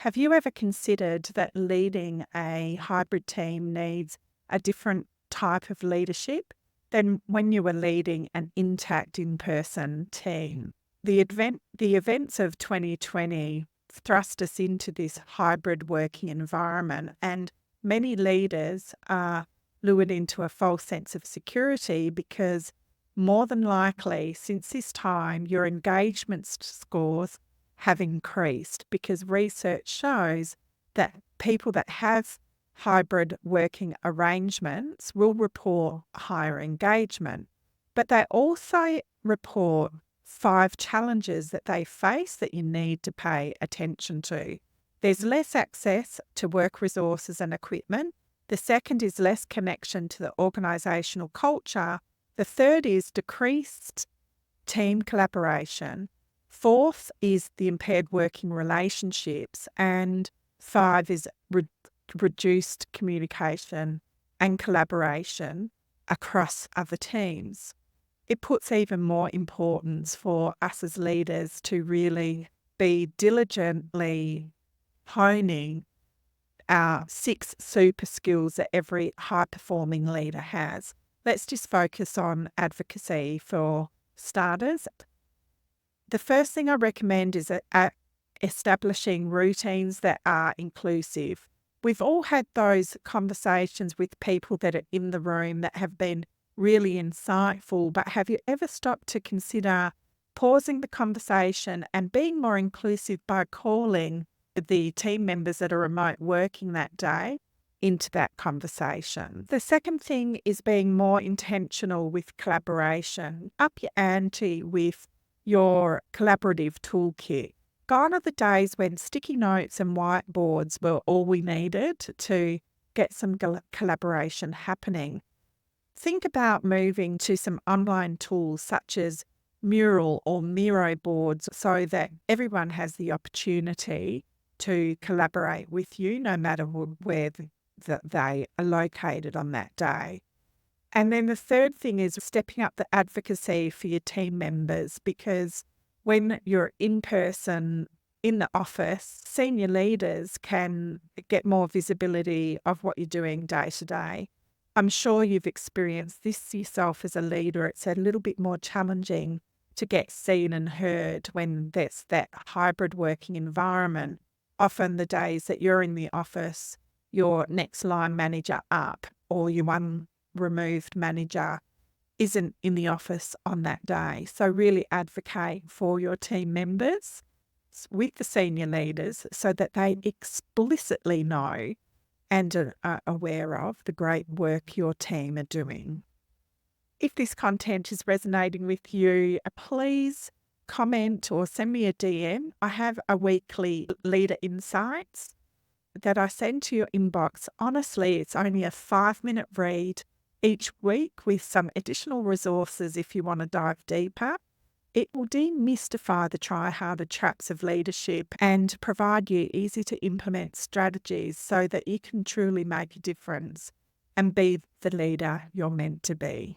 Have you ever considered that leading a hybrid team needs a different type of leadership than when you were leading an intact in-person team? The events of 2020 thrust us into this hybrid working environment, and many leaders are lured into a false sense of security because more than likely since this time your engagement scores have increased, because research shows that people that have hybrid working arrangements will report higher engagement. But they also report 5 challenges that they face that you need to pay attention to. There's less access to work resources and equipment. The second is less connection to the organisational culture. The third is decreased team collaboration. Fourth is the impaired working relationships. And 5 is reduced communication and collaboration across other teams. It puts even more importance for us as leaders to really be diligently honing our 6 super skills that every high-performing leader has. Let's just focus on advocacy for starters. The first thing I recommend is establishing routines that are inclusive. We've all had those conversations with people that are in the room that have been really insightful, but have you ever stopped to consider pausing the conversation and being more inclusive by calling the team members that are remote working that day into that conversation? The second thing is being more intentional with collaboration. Up your ante with your collaborative toolkit. Gone are the days when sticky notes and whiteboards were all we needed to get some collaboration happening. Think about moving to some online tools such as Mural or Miro boards so that everyone has the opportunity to collaborate with you no matter where they are located on that day. And then the third thing is stepping up the advocacy for your team members, because when you're in person in the office, senior leaders can get more visibility of what you're doing day to day. I'm sure you've experienced this yourself as a leader. It's a little bit more challenging to get seen and heard when there's that hybrid working environment. Often the days that you're in the office, your next line manager up or your one removed manager isn't in the office on that day. So really advocate for your team members with the senior leaders so that they explicitly know and are aware of the great work your team are doing. If this content is resonating with you, please comment or send me a DM. I have a weekly Leader Insights that I send to your inbox. Honestly, it's only a 5-minute read each week with some additional resources if you want to dive deeper. It will demystify the try harder traps of leadership and provide you easy to implement strategies so that you can truly make a difference and be the leader you're meant to be.